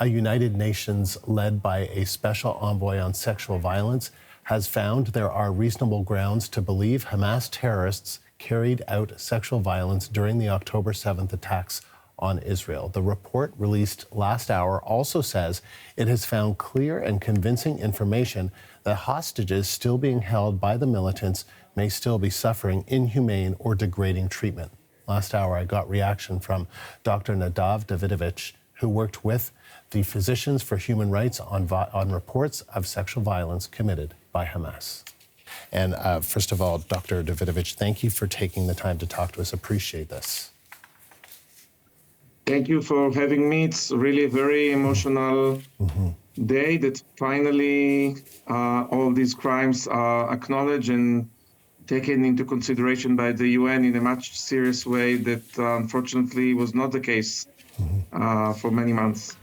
A United Nations led by a special envoy on sexual violence has found there are reasonable grounds to believe Hamas terrorists carried out sexual violence during the October 7th attacks on Israel. The report released last hour also says it has found clear and convincing information that hostages still being held by the militants may still be suffering inhumane or degrading treatment. Last hour, I got reaction from Dr. Nadav Davidovich, who worked with the Physicians for Human Rights on reports of sexual violence committed by Hamas. And first of all, Dr. Davidovich, thank you for taking the time to talk to us. Appreciate this. Thank you for having me. It's really a very emotional day that finally all these crimes are acknowledged and taken into consideration by the UN in a much serious way that unfortunately was not the case for many months.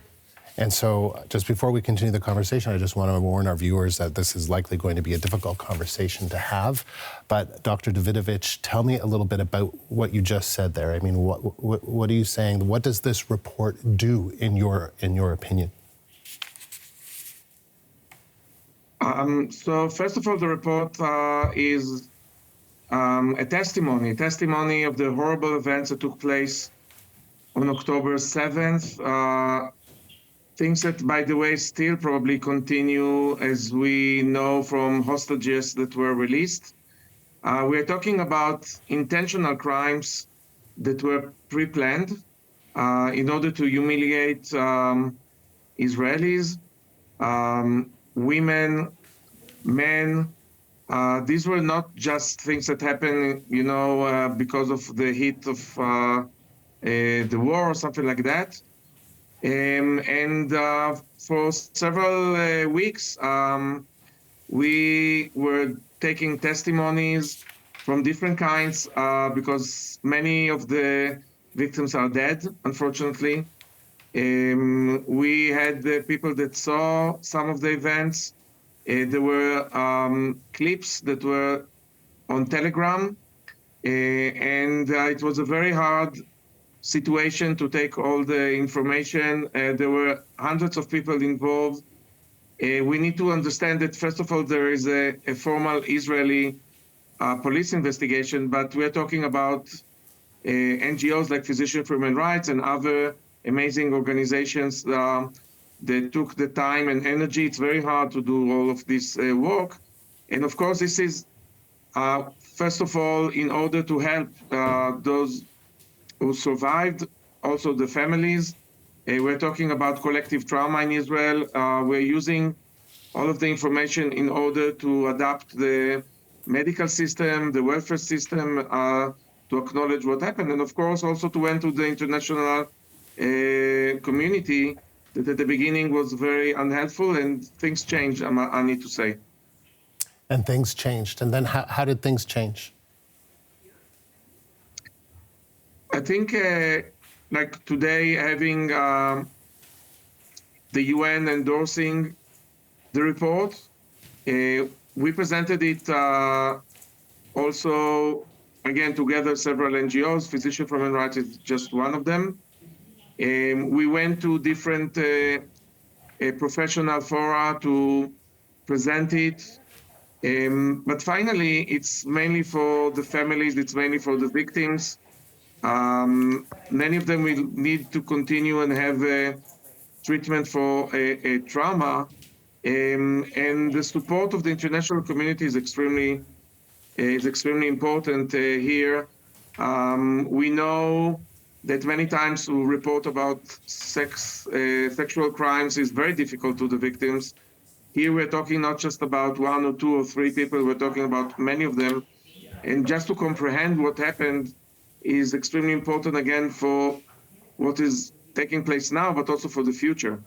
And so just before we continue the conversation, I just want to warn our viewers that this is likely going to be a difficult conversation to have. But Dr. Davidovich, tell me a little bit about what you just said there. I mean, what are you saying? What does this report do in your opinion? So first of all, the report is a testimony of the horrible events that took place on October 7th. Things that, by the way, still probably continue, as we know from hostages that were released. We're talking about intentional crimes that were pre-planned in order to humiliate Israelis, women, men. These were not just things that happened, because of the heat of the war or something like that. And for several weeks, we were taking testimonies from different kinds because many of the victims are dead, unfortunately. We had people that saw some of the events. There were clips that were on Telegram, and it was a very hard situation to take all the information. There were hundreds of people involved. We need to understand that, first of all, there is a formal Israeli police investigation, but we're talking about NGOs like Physicians for Human Rights and other amazing organizations that took the time and energy. It's very hard to do all of this work. And of course, this is, first of all, in order to help those who survived, also the families. We're talking about collective trauma in Israel. We're using all of the information in order to adapt the medical system, the welfare system, to acknowledge what happened. And of course, also to went to the international community that at the beginning was very unhelpful, and things changed, I need to say. And things changed. And then how did things change? I think, like today, having the UN endorsing the report, we presented it also, again, together several NGOs. Physicians for Human Rights is just one of them. We went to different professional fora to present it. But finally, it's mainly for the families, it's mainly for the victims. Many of them will need to continue and have treatment for a trauma, and the support of the international community is extremely important here. We know that many times we report about sexual crimes is very difficult to the victims. Here we're talking not just about one or two or three people, we're talking about many of them, and just to comprehend what happened is extremely important, again, for what is taking place now, but also for the future.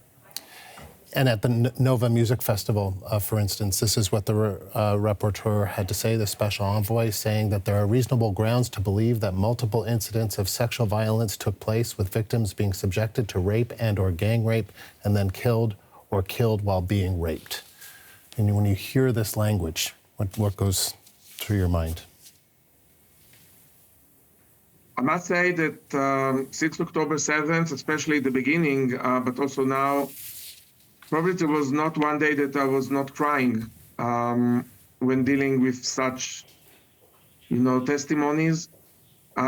And at the Nova Music Festival, for instance, this is what the rapporteur had to say, the special envoy, saying that there are reasonable grounds to believe that multiple incidents of sexual violence took place, with victims being subjected to rape and or gang rape and then killed or killed while being raped. And when you hear this language, what goes through your mind? I must say that since October 7th, especially the beginning, but also now, probably there was not one day that I was not crying when dealing with such, testimonies.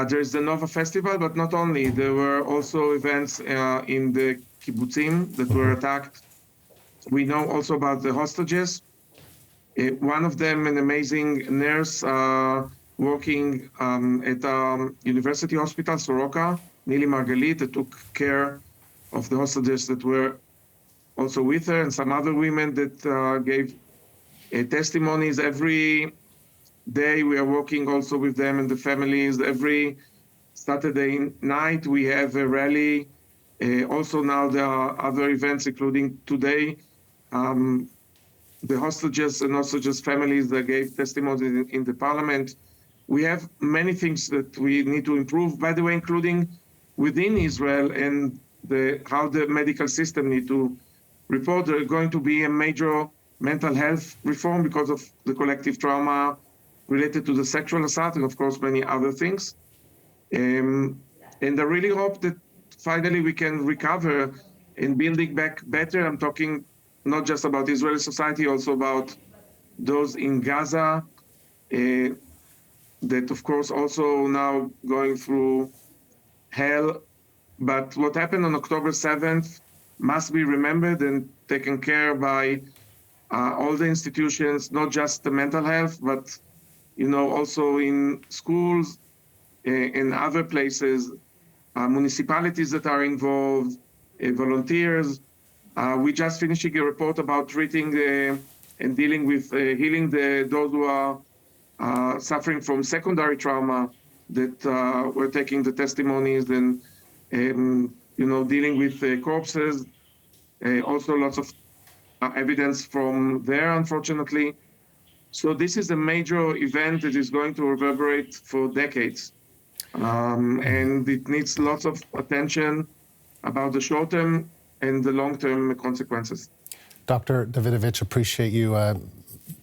There's the Nova Festival, but not only. There were also events in the kibbutzim that were attacked. We know also about the hostages. One of them, an amazing nurse working at University Hospital, Soroka, Nili Margalit, that took care of the hostages that were also with her, and some other women that gave testimonies. Every day we are working also with them and the families. Every Saturday night we have a rally. Also now there are other events, including today. The hostages and hostages families that gave testimony in the parliament. We have many things that we need to improve, by the way, including within Israel and how the medical system need to report. There's going to be a major mental health reform because of the collective trauma related to the sexual assault and, of course, many other things. And I really hope that finally we can recover in building back better. I'm talking not just about Israeli society, also about those in Gaza, that of course also now going through hell. But what happened on October 7th must be remembered and taken care by all the institutions, not just the mental health, but also in schools, in other places, municipalities that are involved, volunteers. We just finishing a report about treating and dealing with healing those who are suffering from secondary trauma, that were taking the testimonies and dealing with corpses. Also lots of evidence from there, unfortunately. So this is a major event that is going to reverberate for decades. And it needs lots of attention about the short-term and the long-term consequences. Dr. Davidovich, appreciate you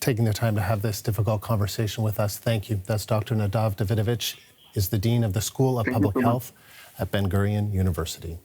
taking the time to have this difficult conversation with us. Thank you. That's Dr. Nadav Davidovich, is the Dean of the School of Public Health at Ben-Gurion University.